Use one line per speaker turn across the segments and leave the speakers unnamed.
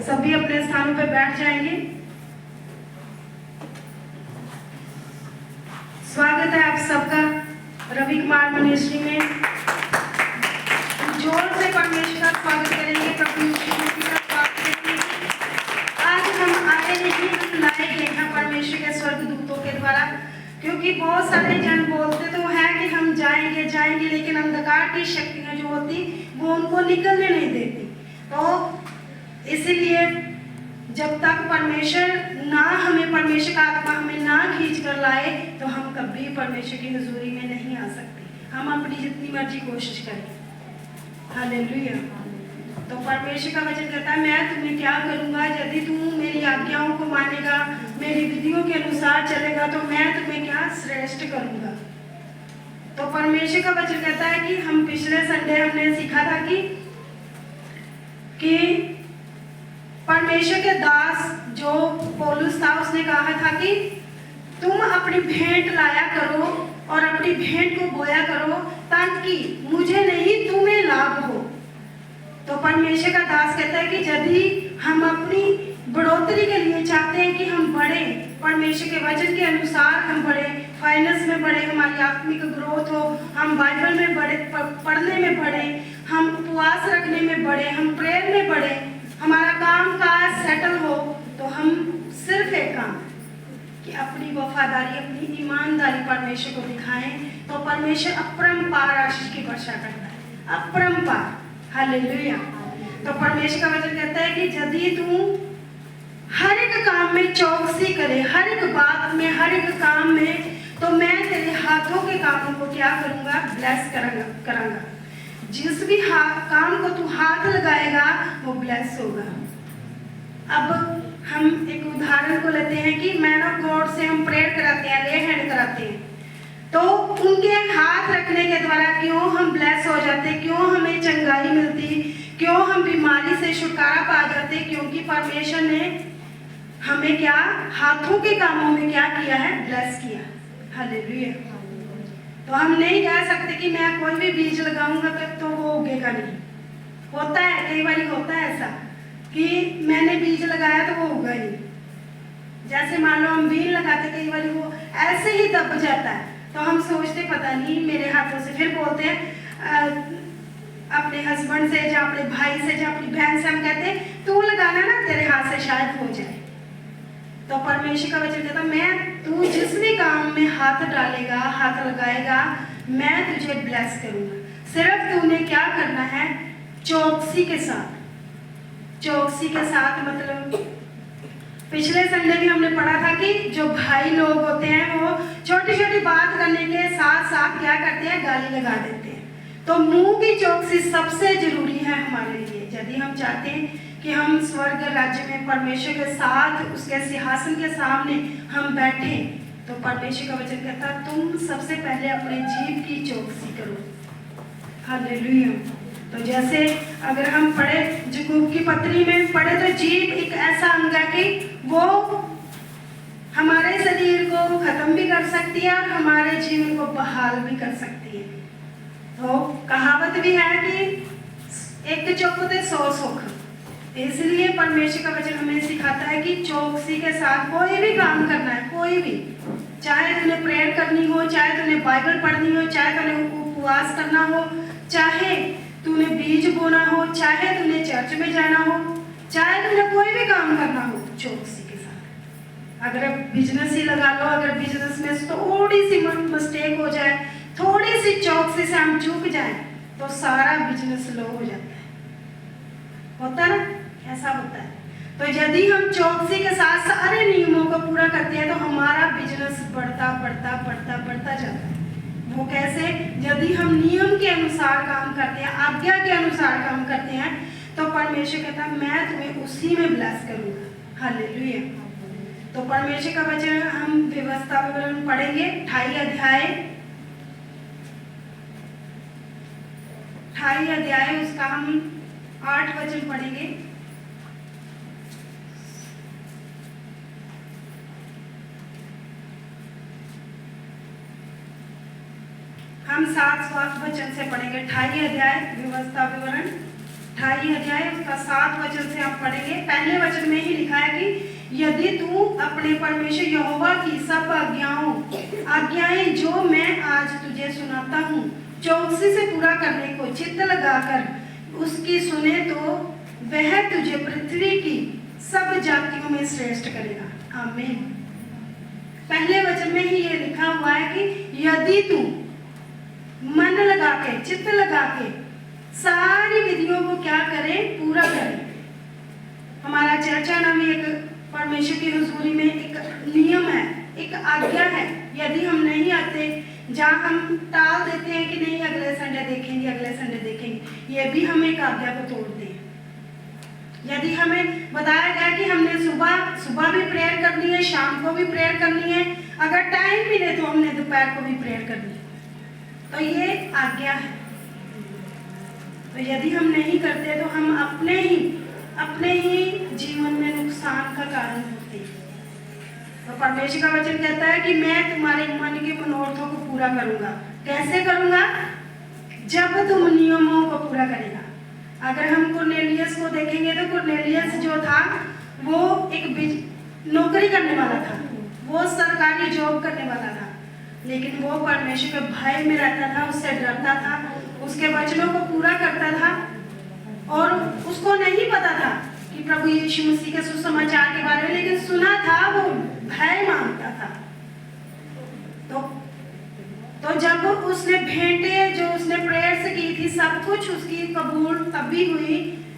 सभी अपने स्थानों पर बैठ जाएंगे। स्वागत है आप सबका रवि कुमार मिनिस्ट्री में। जोर से परमेश्वर का स्वागत करेंगे। प्रभु यीशु मसीह का स्वागत करेंगे। आज हम आए नहीं, हम लाए गए हैं परमेश्वर के स्वर्गदूतों के द्वारा, क्योंकि बहुत सारे जन बोलते तो हैं कि हम जाएंगे जाएंगे, लेकिन अंधकार की शक्तियां जो होती वो उनको निकलने नहीं देती। तो इसीलिए जब तक परमेश्वर ना हमें, परमेश्वर का आत्मा हमें ना खींच कर लाए, तो हम कभी परमेश्वर की हुजूरी में नहीं आ सकते। हम अपनी जितनी मर्जी कोशिश करें। हालेलुया। तो परमेश्वर का वचन कहता है, मैं तुम्हें क्या करूंगा, यदि तू मेरी आज्ञाओं को मानेगा, मेरी विधियों के अनुसार चलेगा, तो मैं तुम्हें क्या श्रेष्ठ करूंगा। तो परमेश्वर का वचन कहता है कि हम पिछले संडे हमने सीखा था कि परमेश्वर के दास जो पौलुस था, उसने कहा था कि तुम अपनी भेंट लाया करो और अपनी भेंट को बोया करो, ताकि मुझे नहीं तुम्हें लाभ हो। तो परमेश्वर का दास कहता है कि यदि हम अपनी बढ़ोतरी के लिए चाहते हैं कि हम बढ़े, परमेश्वर के वचन के अनुसार हम बढ़े, फाइनेंस में बढ़े, हमारी आत्मिक ग्रोथ हो, हम बाइबल में बढ़े, पढ़ने में बढ़े, हम उपवास रखने में बढ़े, हम प्रेयर में बढ़े, हमारा काम काज सेटल हो, तो हम सिर्फ एक काम कि अपनी वफादारी, अपनी ईमानदारी परमेश्वर को दिखाएं, तो परमेश्वर अपरंपार आशीष की वर्षा करता है। अपरंपार। हालेलुया। तो परमेश्वर का वचन कहता है कि यदि तू हर एक काम में चौकसी करे, हर एक बात में, हर एक काम में, तो मैं तेरे हाथों के कामों को क्या करूंगा, ब्लेस करांगा। जिस भी काम को तू हाथ लगाएगा वो ब्लेस होगा। अब हम एक उदाहरण को लेते हैं कि मैन ऑफ गॉड से हम प्रेयर कराते हैं, ले हैंड कराते हैं, तो उनके हाथ रखने के द्वारा क्यों हम ब्लेस हो जाते, क्यों हमें चंगाई मिलती, क्यों हम बीमारी से छुटकारा पा जाते, क्योंकि परमेश्वर ने हमें क्या हाथों के कामों में क्या किया है, ब्लेस किया। हालेलुया। तो हम नहीं कह सकते कि मैं कोई भी बीज लगाऊंगा तो वो उगेगा नहीं। होता है, कई बार होता है ऐसा कि मैंने बीज लगाया तो वो उगा नहीं। जैसे मान लो हम बीज लगाते, कई बार वो ऐसे ही दब जाता है, तो हम सोचते पता नहीं मेरे हाथों से, फिर बोलते हैं अपने हस्बैंड से या अपने भाई से या अपनी बहन से, हम कहते हैं तू लगाना ना, तेरे हाथ से शायद हो जाए। तो परमेश्वर का वचन कहता, मैं तू जिस भी काम में हाथ डालेगा, हाथ लगाएगा, मैं तुझे ब्लेस करूंगा। सिर्फ तूने क्या करना है, चौकसी के साथ। चौकसी के साथ मतलब पिछले संडे भी हमने पढ़ा था कि जो भाई लोग होते हैं वो छोटी छोटी बात करने के साथ साथ क्या करते हैं, गाली लगा देते हैं। तो मुंह की चौकसी सबसे जरूरी है हमारे लिए। यदि हम चाहते हैं कि हम स्वर्ग राज्य में परमेश्वर के साथ उसके सिंहासन के सामने हम बैठे, तो परमेश्वर का वचन कहता है तुम सबसे पहले अपने जीभ की चौकसी करो। हालेलुया। तो जैसे अगर हम पढ़े याकूब की पत्री में पढ़े, तो जीभ एक ऐसा अंग है कि वो हमारे शरीर को खत्म भी कर सकती है और हमारे जीवन को बहाल भी कर सकती है। तो कहावत भी है कि एक चौकते 100 सुख। इसलिए परमेश्वर का वचन हमें सिखाता है कि चौकसी के साथ कोई भी काम करना है, कोई भी, चाहे तुम्हें प्रेयर करनी हो, चाहे तुम्हें बाइबल पढ़नी हो, चाहे तुम्हें उपवास करना हो, चाहे तूने बीज बोना हो, चाहे तूने चर्च में जाना हो, चाहे तूने कोई भी काम करना हो, चौकसी के साथ। अगर बिजनेस ही लगा लो, अगर बिजनेस में थोड़ी सी मिस्टेक हो जाए, थोड़ी सी चौकसी से हम चूक जाए, तो सारा बिजनेस लो हो जाता है। होता है ना, ऐसा होता है। तो यदि हम चौकसी के साथ सारे नियमों को पूरा करते हैं, तो हमारा बिजनेस बढ़ता बढ़ता बढ़ता बढ़ता जाता है। वो कैसे, यदि हम नियम के अनुसार काम करते हैं, आज्ञा के अनुसार काम करते हैं, तो परमेश्वर कहता है मैं तुम्हें उसी में ब्लेस करूंगा। हालेलुया। तो परमेश्वर का वचन हम व्यवस्था विवरण पढ़ेंगे, 28 अध्याय, उसका हम 8 वचन पढ़ेंगे। हम 7 वचन से पढ़ेंगे। 28 अध्याय व्यवस्था विवरण, 28 अध्याय उसका 7 वचन से हम पढ़ेंगे। पहले वचन में ही लिखा है कि यदि तू अपने परमेश्वर यहोवा की सब आज्ञाएं जो मैं आज तुझे सुनाता हूँ चौकसी से पूरा करने को चित्त लगाकर उसकी सुने तो वह तुझे पृथ्वी की सब जातियों में श्रेष्ठ करेगा। आमीन। पहले वचन में ही ये लिखा हुआ है कि यदि तू मन लगा के चित्त लगा के सारी विधियों को क्या करे, पूरा करे। हमारा चर्चा नाम एक परमेश्वर की हुजूरी में एक नियम है, एक आज्ञा है। यदि हम नहीं आते, जहाँ हम टाल देते हैं कि नहीं अगले संडे देखेंगे, अगले संडे देखेंगे, ये भी हम एक आज्ञा को तोड़ते हैं। यदि हमें बताया गया कि हमने सुबह भी प्रेयर करनी है, शाम को भी प्रेयर करनी है, अगर टाइम मिले तो हमने दोपहर को भी प्रेयर करनी है, तो ये आज्ञा है। तो यदि हम नहीं करते तो हम अपने ही जीवन में नुकसान का कारण होते हैं। तो परमेश्वर का वचन कहता है कि मैं तुम्हारे मन के मनोरथों को पूरा करूंगा। कैसे करूंगा? जब तुम नियमों को पूरा करेगा। अगर हम कुरनेलियस को देखेंगे तो कुरनेलियस जो था वो एक नौकरी करने वाला था, वो सरकारी जॉब करने वाला था, लेकिन वो परमेश्वर के भय में रहता था, उससे डरता था, उसके वचनों को पूरा करता था। और उसको नहीं पता था कि प्रभु यीशु मसीह के सुसमाचार के बारे में, लेकिन सुना था, वो भय मांगता था। तो जब उसने भेंटे जो उसने प्रेयर से की थी, सब कुछ उसकी कबूल तभी हुई।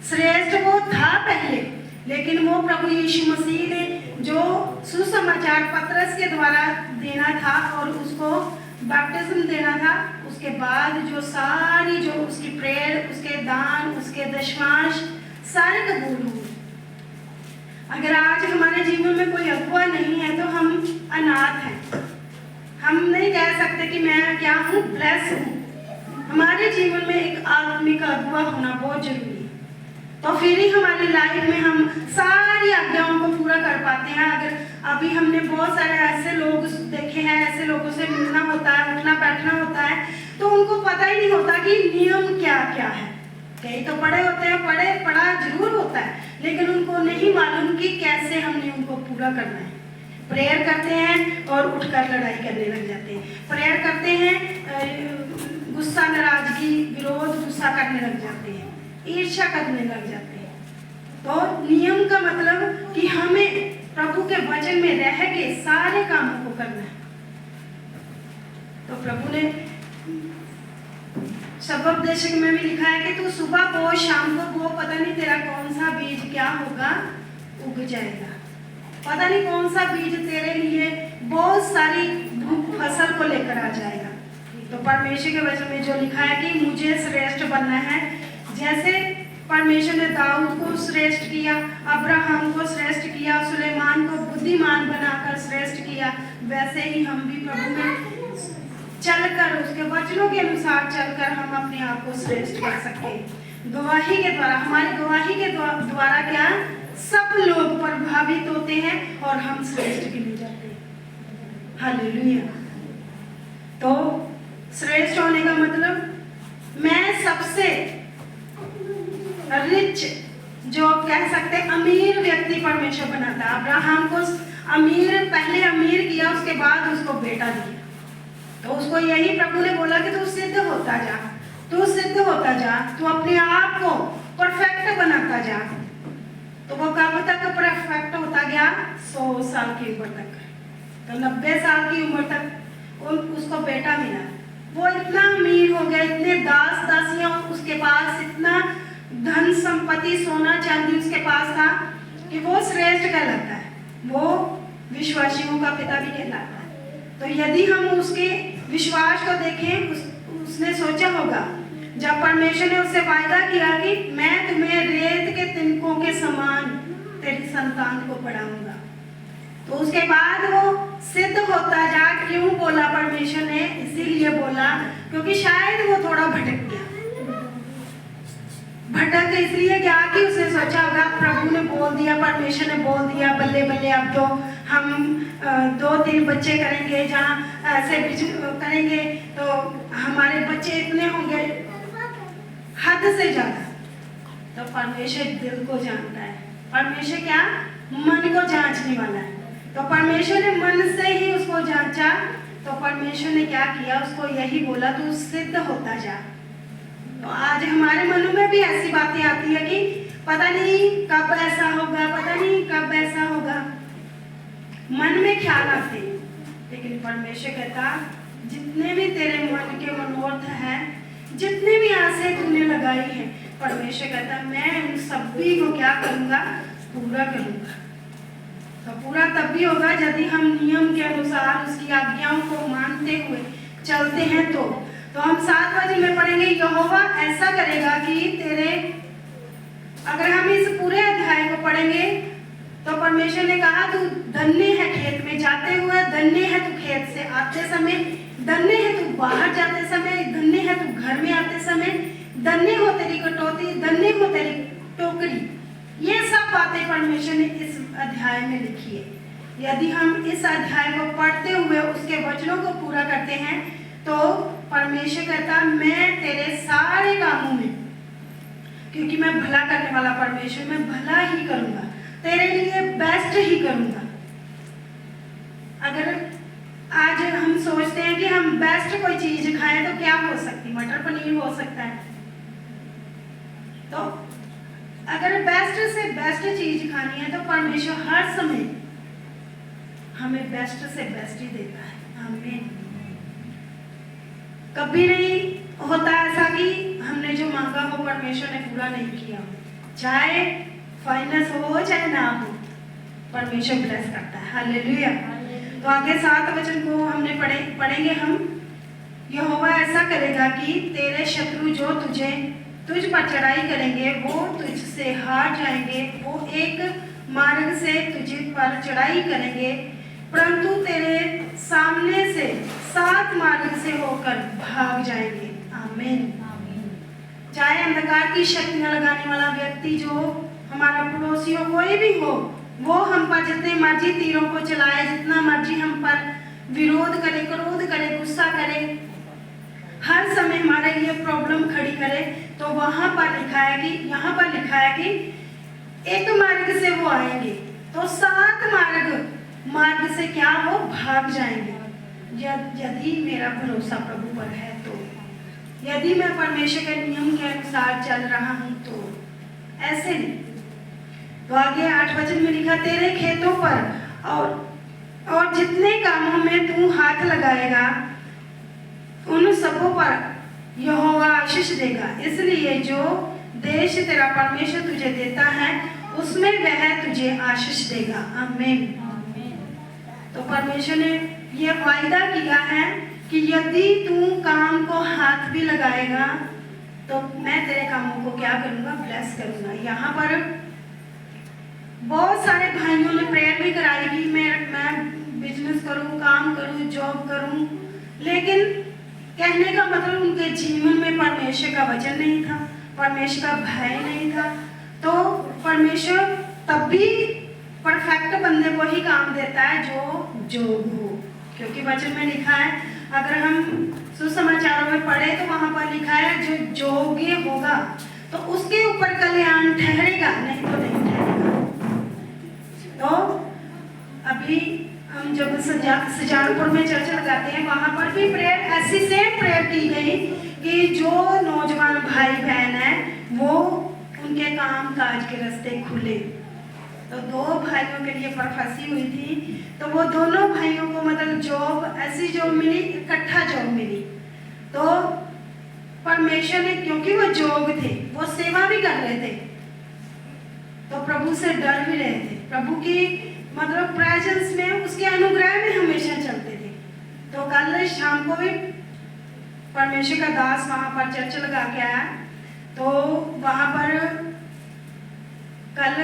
श्रेष्ठ वो था पहले, लेकिन वो प्रभु यीशु मसीह ने जो सुसमाचार पतरस के द्वारा देना था और उसको बैप्टिज्म देना था, उसके बाद जो सारी जो उसकी प्रेयर, उसके दान, उसके दशमांश सारे कबूल हुए। अगर आज हमारे जीवन में कोई अगुआ नहीं है तो हम अनाथ हैं। हम नहीं कह सकते कि मैं क्या हूँ, ब्लेस हूँ। हमारे जीवन में एक आत्मिक अगुआ होना बहुत जरूरी है, तो फिर ही हमारी लाइफ में हम सारी आज्ञाओं को पूरा कर पाते हैं। अगर अभी हमने बहुत सारे ऐसे लोग देखे हैं, ऐसे लोगों से मिलना होता है, उठना बैठना होता है, तो उनको पता ही नहीं होता कि नियम क्या क्या है। कई तो पढ़े होते हैं, पढ़ा जरूर होता है, लेकिन उनको नहीं मालूम कि कैसे हमने उनको पूरा करना है। प्रेयर करते हैं और उठकर लड़ाई करने लग जाते हैं। प्रेयर करते हैं, गुस्सा, नाराजगी, विरोध, गुस्सा करने लग जाते हैं, ईर्ष्या करने लग जाते हैं। तो नियम का मतलब कि हमें प्रभु के वचन में रह के सारे कामों को करना है। तो प्रभु ने सबोपदेशक में भी लिखा है कि तू सुबह बो, शाम को बो, पता नहीं तेरा कौन सा बीज क्या होगा, उग जाएगा। पता नहीं कौन सा बीज तेरे लिए बहुत सारी फसल को लेकर आ जाएगा। तो परमेश्वर के वचन में जो लिखा है कि मुझे श्रेष्ठ बनना है, जैसे परमेश्वर ने दाऊद को श्रेष्ठ किया, अब्राहम को श्रेष्ठ किया, सुलेमान को बुद्धिमान बनाकर श्रेष्ठ किया, वैसे ही हम भी प्रभु में चलकर, उसके वचनों के अनुसार चलकर हम अपने आप को श्रेष्ठ कर सकते हैं। गवाही के द्वारा, हमारी गवाही के द्वारा क्या सब लोग प्रभावित होते हैं और हम श्रेष्ठ गिने जाते हैं। हालेलुया। तो श्रेष्ठ होने का मतलब मैं सबसे रिच, जो कह सकते अमीर व्यक्ति परमेश्वर बनाता। अब्राहम को पहले अमीर किया, उसके बाद उसको बेटा दिया। तो उसको यही प्रभु ने बोला कि तू सिद्ध होता जा, तू सिद्ध होता जा, तू अपने आप को परफेक्ट बनाता जा। तो वो कब तक परफेक्ट होता गया? 100 साल की उम्र तक। तो 90 साल की उम्र तक उसको बेटा मिला। वो इतना अमीर हो गया, इतने दास दासियां उसके पास, इतना धन संपत्ति, सोना चांदी उसके पास था कि वो श्रेष्ठ कहलाता है, वो विश्वासियों का पिता भी कहलाता है। तो यदि हम उसके विश्वास को देखें, उसने सोचा होगा जब परमेश्वर ने उससे वायदा किया कि मैं तुम्हें रेत के तिनकों के समान तेरी संतान को बढ़ाऊंगा, तो उसके बाद वो सिद्ध होता जा। क्यों बोला परमेश्वर ने? इसीलिए बोला क्योंकि शायद वो थोड़ा भटक गया। भटक इसलिए गया कि उसने सोचा होगा प्रभु ने बोल दिया, परमेश्वर ने बोल दिया, बल्ले बल्ले अब तो हम 2-3 बच्चे करेंगे, जहाँ ऐसे करेंगे तो हमारे बच्चे इतने होंगे, हद से ज्यादा। तो परमेश्वर दिल को जानता है, परमेश्वर क्या मन को जांचने वाला है। तो परमेश्वर ने मन से ही उसको जांचा, तो परमेश्वर ने क्या किया, उसको यही बोला तू सिद्ध होता जा। तो आज हमारे मनों में भी ऐसी बातें आती है कि पता नहीं कब ऐसा होगा, पता नहीं कब ऐसा होगा, मन में ख्याल आते हैं। लेकिन परमेश्वर कहता जितने भी तेरे मन के मनोरथ हैं, जितने भी आशे तूने लगाई है, परमेश्वर कहता मैं उन सभी को क्या करूंगा, पूरा करूंगा। तो पूरा तब भी होगा यदि हम नियम के अनुसार उसकी आज्ञाओं को मानते हुए चलते हैं। तो हम 7 बजे में पढ़ेंगे, यहोवा ऐसा करेगा कि तेरे, अगर हम इस पूरे अध्याय को पढ़ेंगे तो परमेश्वर ने कहा तू धन्य है खेत में जाते हुए, धन्य है तू खेत से आते समय, धन्य है तू बाहर जाते समय, धन्य है तू घर में आते समय, धन्य हो तेरी कटौती, धन्य हो तेरी टोकरी। ये सब बातें परमेश्वर ने इस अध्याय में लिखी है। यदि हम इस अध्याय को पढ़ते हुए उसके वचनों को पूरा करते हैं तो परमेश्वर कहता मैं तेरे सारे कामों में, क्योंकि मैं भला करने वाला परमेश्वर, मैं भला ही करूंगा, तेरे लिए बेस्ट ही करूंगा। अगर आज हम सोचते हैं कि हम बेस्ट कोई चीज खाएं तो क्या हो सकती, मटर पनीर हो सकता है। तो अगर बेस्ट से बेस्ट चीज खानी है तो परमेश्वर हर समय हमें बेस्ट से बेस्ट ही देता है। आमीन। कभी नहीं होता ऐसा कि हमने जो मांगा हो परमेश्वर ने पूरा नहीं किया, चाहे फाइनेंस हो चाहे ना हो, परमेश्वर ब्लेस करता है। हालेलुया। तो आगे 7 वचन को हमने पढ़ेंगे हम। यहोवा ऐसा करेगा कि तेरे शत्रु जो तुझ पर चढ़ाई करेंगे वो तुझसे हार जाएंगे, वो एक मार्ग से तुझ पर चढ़ाई करेंगे परंतु तेरे सामने से 7 मार्ग से होकर भाग जाएंगे। आमीन। चाहे अंधकार की शक्तियां लगाने वाला व्यक्ति जो हमारा पड़ोसी हो, कोई भी हो, वो हम पर जितने मर्जी तीरों को चलाए, जितना मर्जी हम पर विरोध करे, क्रोध करे, गुस्सा करे, हर समय हमारे लिए प्रॉब्लम खड़ी करे, तो वहां पर लिखा है कि, यहाँ पर लिखा है कि एक मार्ग से वो आएंगे तो 7 मार्ग से क्या हो भाग जाएंगे। यदि मेरा भरोसा प्रभु पर है तो, यदि मैं परमेश्वर के नियम के अनुसार चल रहा हूं तो ऐसे नहीं। तो आगे 8 वचन में लिखा तेरे खेतों पर और जितने कामों में तू हाथ लगाएगा उन सबों पर यहोवा आशीष देगा। इसलिए जो देश तेरा परमेश्वर तुझे देता है उसमें वह तुझे आशीष देगा। आमीन। तो परमेश्वर ने यह वायदा किया है कि यदि तू काम को हाथ भी लगाएगा तो मैं तेरे कामों को क्या करूंगा, ब्लेस करूंगा। यहाँ पर बहुत सारे भाइयों ने प्रेयर भी कराई कि मैं बिजनेस करूं, काम करूं, जॉब करूं, लेकिन कहने का मतलब उनके जीवन में परमेश्वर का वचन नहीं था, परमेश्वर का भय नहीं था। तो परमेश्वर तब भी परफेक्ट बंदे को ही काम देता है जो जोग हो, क्योंकि वचन में लिखा है, अगर हम सुसमाचारों में पढ़े तो वहां पर लिखा है जो योग्य होगा तो उसके ऊपर कल्याण ठहरेगा, नहीं तो नहीं ठहरेगा। तो अभी हम जब सजानपुर में चर्च लगाते हैं वहां पर भी प्रेयर, ऐसी सेम प्रेयर की गई कि जो नौजवान भाई बहन है वो उनके काम काज के रास्ते खुले। तो 2 भाइयों के लिए प्रोफेसी हुई थी, तो वो दोनों भाइयों को मतलब जॉब, ऐसी जॉब मिली, इकट्ठा जॉब मिली। तो परमेश्वर ने, क्योंकि वो जॉब थे, वो सेवा भी कर रहे थे, तो प्रभु से डर भी रहे थे, प्रभु की मतलब प्रेजेंस में, उसके अनुग्रह में हमेशा चलते थे। तो कल शाम को भी परमेश्वर का दास वहां पर चर्च लगा के आया, तो वहां पर कल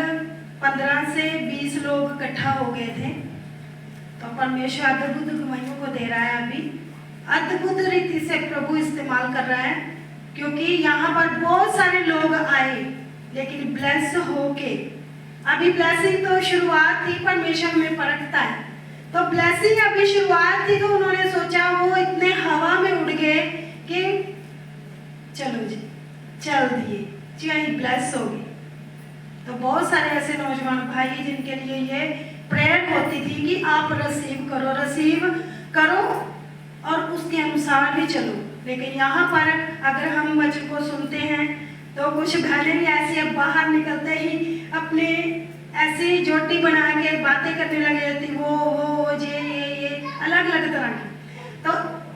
15 से 20 लोग इकट्ठा हो गए थे। तो परमेश्वर अद्भुत गवाहियों को दे रहा है, अभी अद्भुत रीति से प्रभु इस्तेमाल कर रहा है, क्योंकि यहाँ पर बहुत सारे लोग आए लेकिन ब्लेस होके, अभी ब्लेसिंग तो शुरुआत थी, परमेश्वर हमें परखता है, तो ब्लेसिंग अभी शुरुआत थी, तो उन्होंने सोचा, वो इतने हवा में उड़ गए कि चलो जी चल दिए जी, ब्लेस हो गए। तो बहुत सारे ऐसे नौजवान भाई जिनके लिए ये प्रेयर होती थी कि आप रिसीव करो और उसके अनुसार भी चलो। लेकिन यहाँ पर अगर हम वचन को सुनते हैं तो कुछ बहनें भी ऐसी अब बाहर निकलते ही अपने ऐसी जोटी बना के बातें करने लगे थी, वो ये अलग अलग तरह की। तो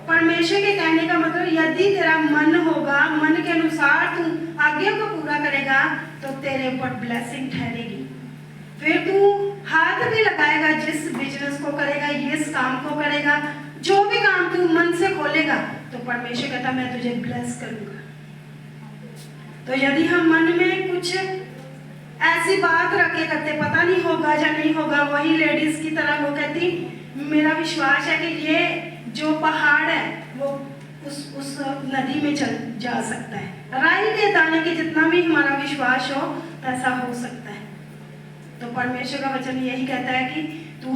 परमेश्वर के कहने का मतलब यदि तेरा मन होगा, मन के अनुसार तू आज्ञा को पूरा करेगा तो तेरे ऊपर ब्लेसिंग ठहरेगी। फिर तू हाथ भी लगाएगा, जिस बिजनेस को करेगा, इस काम को करेगा, जो भी काम तू मन से खोलेगा तो परमेश्वर कहता मैं तुझे ब्लेस करूंगा। तो यदि हम मन में कुछ ऐसी बात रखे करते, पता नहीं होगा या नहीं होगा, वही लेडीज की तरह वो कहती मेरा विश्वास है कि ये जो पहाड़ है वो उस नदी में चल जा सकता है। राई के दाने के जितना भी हमारा विश्वास हो ऐसा हो सकता है। तो परमेश्वर का वचन यही कहता है कि तू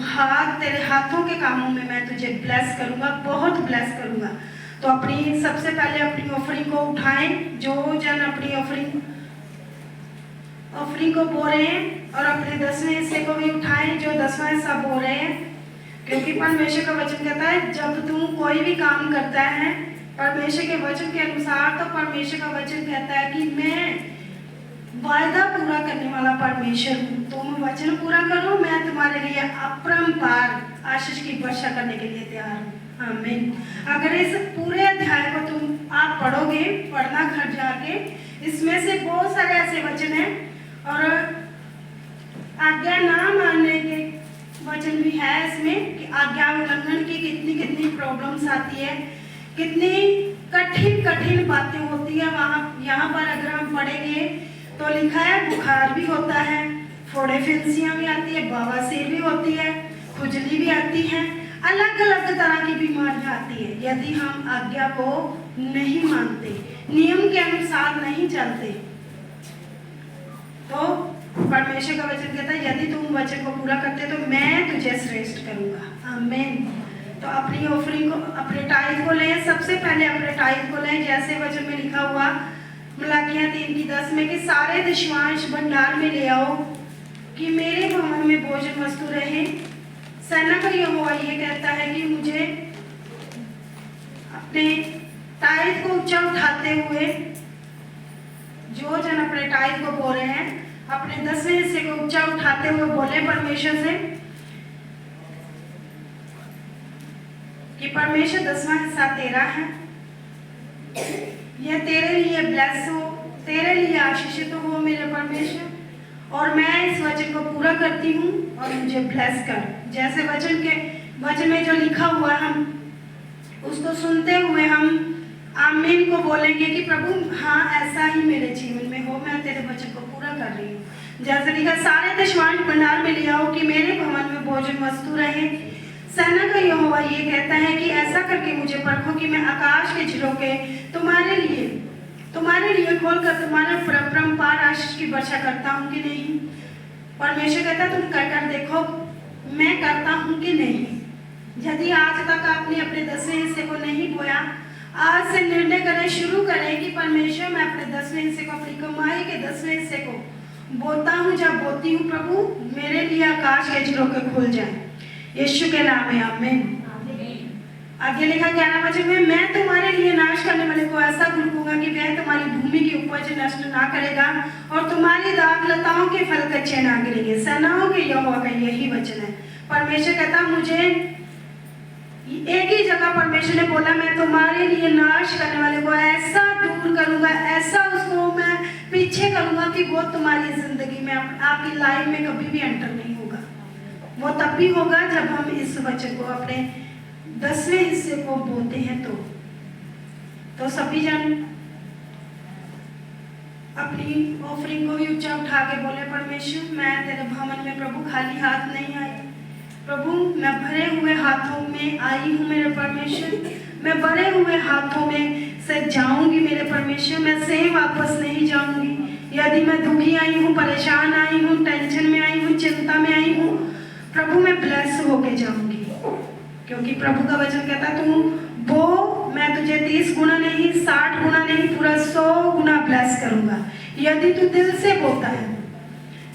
तेरे हाथों के कामों में मैं तुझे ब्लेस करूंगा, बहुत ब्लेस करूंगा। तो अपनी सबसे पहले अपनी ऑफरिंग को उठाएं। जो जन अपनी ऑफरिंग को बो रहे हैं और अपने 10वें हिस्से को भी उठाएं जो 10वां हिस्सा बो रहे हैं, क्योंकि परमेश्वर का वचन कहता है जब तू कोई भी काम करता है परमेश्वर के वचन के अनुसार, तो परमेश्वर का वचन कहता है कि मैं वायदा पूरा करने वाला परमेश्वर हूँ। तुम वचन पूरा करो, मैं तुम्हारे लिए अपरंपार आशीष की वर्षा करने के लिए तैयार हूँ। आमीन। अगर इस पूरे अध्याय को आप पढ़ोगे, पढ़ना घर जाके, इसमें से बहुत सारे ऐसे वचन हैं और आज्ञा ना मानने के वचन भी है इसमें कि आज्ञा उल्लंघन की कितनी प्रॉब्लम्स आती है, कितनी कठिन बातें होती है। यहाँ पर अगर हम पढ़ेंगे तो लिखा है बुखार भी होता है, फोड़े फिंसियाँ भी आती है, बवासीर भी होती है, खुजली भी आती है, अलग अलग तरह की बीमारियां आती है यदि हम आज्ञा को नहीं मानते, नियम के अनुसार नहीं चलते। तो परमेश्वर का वचन कहता है यदि तुम वचन को पूरा करते तो मैं तुझे श्रेष्ठ करूंगा। आमीन। तो अपनी ऑफरिंग को, अपने टाइट को लें, सबसे पहले अपने टाइट को लें, जैसे वचन में लिखा हुआ मलाकिया 3:10 में कि सारे दशमांश भंडार में ले आओ कि मेरे भवन में भोजन वस्तु रहे। सेना का यहोवा ये कहता है कि मुझे अपने टाइट को ऊंचा उठाते हुए, जो जन अपने टाइट को बोल रहे हैं अपने 10वें हिस्से को ऊंचा उठाते हुए बोले परमेश्वर से कि परमेश्वर 10वां हिस्सा तेरा है, यह तेरे लिए ब्लेस हो, तेरे लिए आशीषित हो मेरे परमेश्वर, और मैं इस वचन को पूरा करती हूँ और मुझे ब्लेस कर। जैसे वचन में जो लिखा हुआ हम उसको सुनते हुए हम आमीन को बोलेंगे कि प्रभु हाँ ऐसा ही मेरे जीवन में हो, मैं तेरे वचन को पूरा कर रही हूँ। जैसे लिखा सारे दशमांश भंडार में ले आओ कि मेरे भवन में भोजन वस्तु रहे। सेना का यहोवा ये कहता है कि ऐसा करके मुझे परखो कि मैं आकाश के झरोखे तुम्हारे लिए खोलकर तुम्हारे परम्पार आशीष की वर्षा करता हूँ कि नहीं। परमेश्वर कहता है तुम कर देखो मैं करता हूँ कि नहीं। यदि आज तक आपने अपने 10वें हिस्से को नहीं बोया, आज से निर्णय करें, शुरू करें कि परमेश्वर मैं अपने 10वें हिस्से को, अपनी कमाई के 10वें हिस्से को बोता हूँ, जब बोती हूँ प्रभु मेरे लिए आकाश के झरोखे खुल जाए, यीशु के नाम में आमीन। आगे लिखा 11 वचन में मैं तुम्हारे लिए नाश करने वाले को ऐसा भूलूंगा कि वह तुम्हारी भूमि की उपज नष्ट ना करेगा और तुम्हारी दाख लताओं के फल कच्चे ना गिरेंगे। सेनाओं के यहोवा का यही वचन है। परमेश्वर कहता मुझे एक ही जगह परमेश्वर ने बोला मैं तुम्हारे लिए नाश करने वाले को ऐसा दूर करूंगा, ऐसा उसको मैं पीछे करूंगा कि वो तुम्हारी जिंदगी में, आपकी लाइफ में कभी भी एंटर नहीं होगा। वो तब भी होगा जब हम इस वचन को अपने 10वें हिस्से को बोलते हैं। तो सभी जन अपनी ऑफरिंग को भी ऊंचा उठा के बोले परमेश्वर मैं तेरे भवन में प्रभु खाली हाथ नहीं आई, प्रभु मैं भरे हुए हाथों में आई हूँ मेरे परमेश्वर, मैं भरे हुए हाथों में से जाऊंगी मेरे परमेश्वर, मैं से वापस नहीं जाऊंगी। यदि मैं दुखी आई हूँ, परेशान आई हूँ, टेंशन में आई हूँ, चिंता में आई हूँ, प्रभु मैं ब्लेस होके जाऊंगी, क्योंकि प्रभु का वचन कहता है तू वो मैं तुझे 30 गुना नहीं, 60 गुना नहीं, पूरा 100 गुना ब्लेस करूंगा। यदि तू दिल से बोलता है,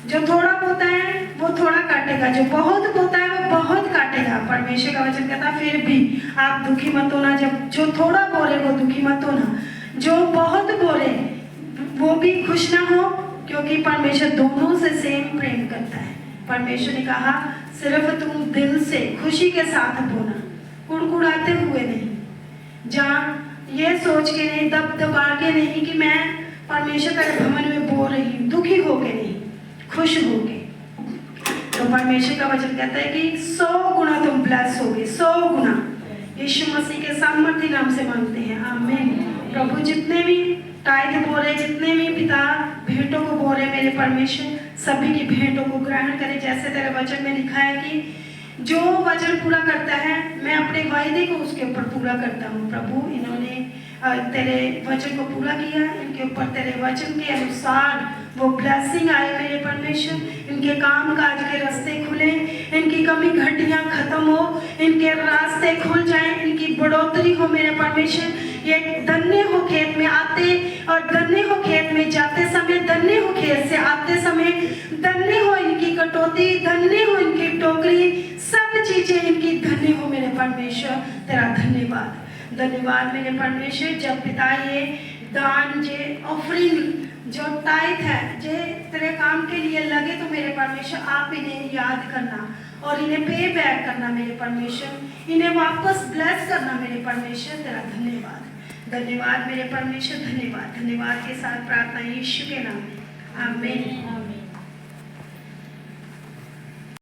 जो थोड़ा बोता है वो थोड़ा काटेगा, जो बहुत बोता है वो बहुत काटेगा। परमेश्वर का वचन कहता है फिर भी आप दुखी मत होना, जब जो थोड़ा बोले वो दुखी मत होना, जो बहुत बोले वो भी खुश ना हो, क्योंकि परमेश्वर दोनों से सेम प्रेम करता है। परमेश्वर ने कहा सिर्फ तुम दिल से खुशी के साथ बोना, कुड़कुड़ाते हुए नहीं, जहाँ ये सोच के नहीं, दबा के नहीं कि मैं परमेश्वर के भवन में बोल रही हूँ, दुखी होके नहीं, खुश होके। तो परमेश्वर का वचन कहता है कि 100 गुना तुम ब्लेस होगे, 100 गुना। यीशु मसीह के सामर्थ्य नाम से मांगते हैं, आमीन। प्रभु जितने भी टाइट बोले, जितने भी पिता भेंटों को बोले, मेरे परमेश्वर सभी की भेंटों को ग्रहण करे, जैसे तेरे वचन में लिखा है कि जो वचन पूरा करता है मैं अपने वायदे को उसके ऊपर पूरा करता हूँ। प्रभु इन्होंने तेरे वचन को पूरा किया, इनके ऊपर तेरे वचन के अनुसार वो ब्लेसिंग आए मेरे परमेश्वर, इनके काम काज के रास्ते खुले, इनकी कमी घटियाँ खत्म हो, इनके रास्ते खुल जाएं, इनकी बढ़ोतरी हो मेरे परमेश्वर। ये धन्य हो खेत में आते और धन्य हो खेत में जाते समय, धन्य हो खेत से आते समय, धन्य हो इनकी कटौती, धन्य हो इनकी टोकरी, सब चीजें इनकी धन्य हो मेरे परमेश्वर। तेरा धन्यवाद, धन्यवाद मेरे परमेश्वर। जब पिता ये दान जे ऑफरिंग जो टाइट है जे तेरे काम के लिए लगे, तो मेरे परमेश्वर आप इन्हें याद करना और इन्हें पे बैक करना मेरे परमेश्वर, इन्हें वापस ब्लेस करना मेरे परमेश्वर। तेरा धन्यवाद, धन्यवाद मेरे परमेश्वर, धन्यवाद। धन्यवाद के साथ प्रार्थना यीशु के नाम में, आमीन।